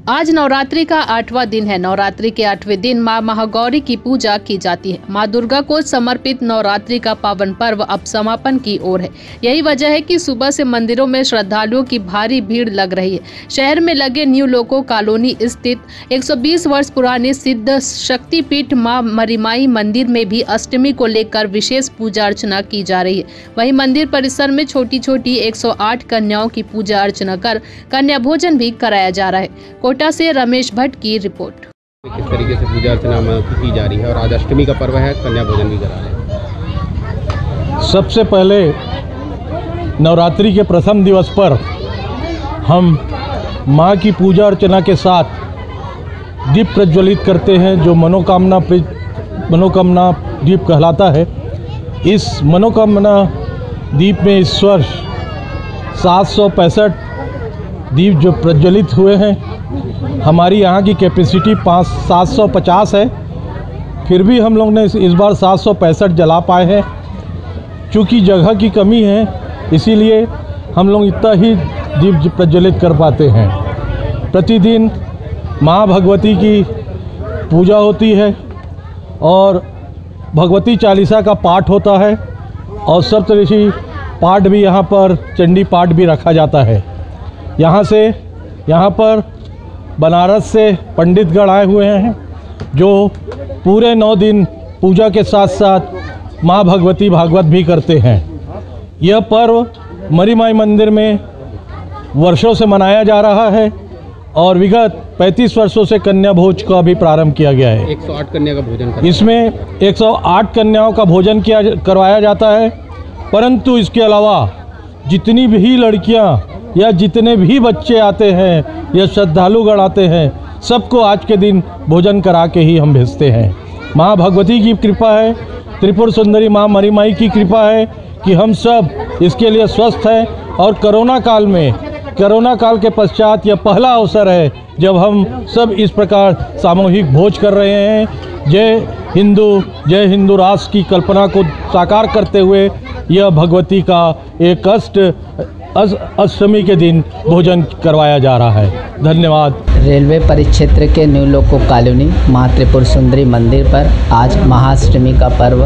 आज नवरात्रि का 8वां दिन है। नवरात्रि के 8वें दिन मां महागौरी की पूजा की जाती है। मां दुर्गा को समर्पित नवरात्रि का पावन पर्व अब समापन की ओर है। यही वजह है कि सुबह से मंदिरों में श्रद्धालुओं की भारी भीड़ लग रही है। शहर में लगे न्यू लोको कॉलोनी स्थित 120 वर्ष पुराने सिद्ध शक्तिपीठ मां मरीमाई मंदिर में भी अष्टमी को लेकर विशेष पूजा अर्चना की जा रही है। वहीं मंदिर परिसर में छोटी छोटी 108 कन्याओं की पूजा अर्चना कर कन्या भोजन भी कराया जा रहा है। कोटा से रमेश भट्ट की रिपोर्ट। किस तरीके से पूजा अर्चना की जा रही है और आज अष्टमी का पर्व है, कन्या भोजन भी करा रहे हैं। सबसे पहले नवरात्रि के प्रथम दिवस पर हम माँ की पूजा अर्चना के साथ दीप प्रज्वलित करते हैं, जो मनोकामना दीप कहलाता है। इस मनोकामना दीप में इस वर्ष 765 दीप जो प्रज्वलित हुए हैं। हमारी यहाँ की कैपेसिटी 750 है, फिर भी हम लोग ने इस बार 765 जला पाए हैं। चूँकि जगह की कमी है, इसीलिए हम लोग इतना ही दीप प्रज्वलित कर पाते हैं। प्रतिदिन माँ भगवती की पूजा होती है और भगवती चालीसा का पाठ होता है और सप्तऋषि पाठ भी यहाँ पर, चंडी पाठ भी रखा जाता है। यहाँ पर बनारस से पंडितगण आए हुए हैं, जो पूरे 9 दिन पूजा के साथ साथ माँ भगवती भागवत भी करते हैं। यह पर्व मरीमाई मंदिर में वर्षों से मनाया जा रहा है और विगत 35 वर्षों से कन्या भोज का भी प्रारंभ किया गया है। 108 कन्या का भोजन इसमें 108 कन्याओं का भोजन करवाया जाता है। परंतु इसके अलावा जितनी भी लड़कियां या जितने भी बच्चे आते हैं या श्रद्धालुगण आते हैं, सबको आज के दिन भोजन करा के ही हम भेजते हैं। माँ भगवती की कृपा है, त्रिपुर सुंदरी माँ मरीमाई की कृपा है कि हम सब इसके लिए स्वस्थ हैं। और कोरोना काल के पश्चात यह पहला अवसर है जब हम सब इस प्रकार सामूहिक भोज कर रहे हैं। जय हिंदू राष्ट्र की कल्पना को साकार करते हुए यह भगवती का एक अष्टमी के दिन भोजन करवाया जा रहा है। धन्यवाद। रेलवे परिक्षेत्र के न्यू लोको कॉलोनी माँ त्रिपुर सुंदरी मंदिर पर आज महाअष्टमी का पर्व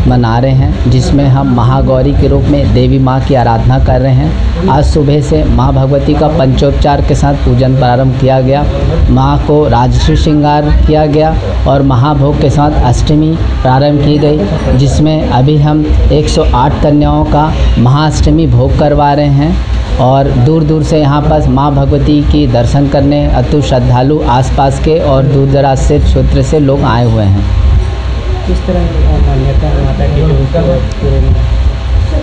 मना रहे हैं, जिसमें हम महागौरी के रूप में देवी माँ की आराधना कर रहे हैं। आज सुबह से माँ भगवती का पंचोपचार के साथ पूजन प्रारंभ किया गया। माँ को राजश्री श्रृंगार किया गया और महाभोग के साथ अष्टमी प्रारंभ की गई, जिसमें अभी हम 108 कन्याओं का महाअष्टमी भोग करवा रहे हैं। और दूर दूर से यहाँ पर माँ भगवती की दर्शन करने अतुल श्रद्धालु आसपास के और दूर दराज से क्षेत्र से लोग आए हुए हैं। किस तरह की मान्यता है माता की?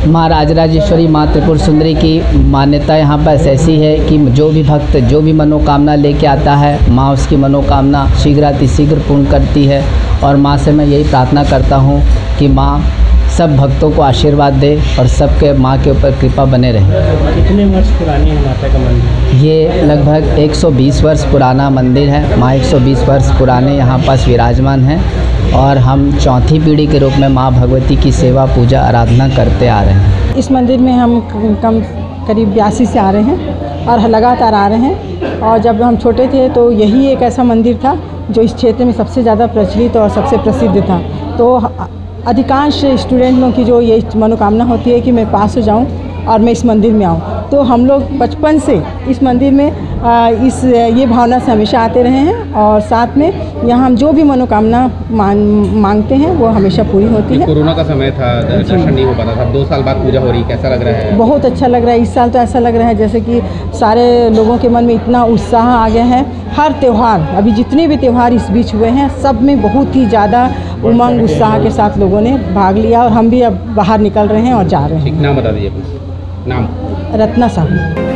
माँ राजराजेश्वरी माँ त्रिपुर सुंदरी की मान्यता यहाँ पर ऐसी है कि जो भी भक्त जो भी मनोकामना लेके आता है, माँ उसकी मनोकामना शीघ्रातिशीघ्र पूर्ण करती है। और माँ से मैं यही प्रार्थना करता हूँ कि माँ सब भक्तों को आशीर्वाद दे और सबके माँ के ऊपर कृपा बने रहे। कितने वर्ष पुरानी है माता का मंदिर? ये लगभग 120 वर्ष पुराना मंदिर है। माँ 120 वर्ष पुराने यहाँ पास विराजमान हैं और हम चौथी पीढ़ी के रूप में माँ भगवती की सेवा पूजा आराधना करते आ रहे हैं। इस मंदिर में हम करीब 82 से आ रहे हैं और लगातार आ रहे हैं। और जब हम छोटे थे तो यही एक ऐसा मंदिर था जो इस क्षेत्र में सबसे ज़्यादा प्रचलित और सबसे प्रसिद्ध था। तो अधिकांश स्टूडेंट लोगों की जो ये मनोकामना होती है कि मैं पास हो जाऊं और मैं इस मंदिर में आऊं, तो हम लोग बचपन से इस मंदिर में ये भावना से हमेशा आते रहे हैं। और साथ में यहाँ हम जो भी मनोकामना मांगते हैं वो हमेशा पूरी होती है। कोरोना का समय था, दर्शन नहीं हो पाता था, 2 साल बाद पूजा हो रही, कैसा लग रहा है? बहुत अच्छा लग रहा है। इस साल तो ऐसा लग रहा है जैसे कि सारे लोगों के मन में इतना उत्साह आ गया है। हर त्यौहार, अभी जितने भी त्यौहार इस बीच हुए हैं, सब में बहुत ही ज़्यादा उमंग उत्साह के साथ लोगों ने भाग लिया और हम भी अब बाहर निकल रहे हैं और जा रहे हैं। नाम बता दीजिए। नाम? रत्ना साहू।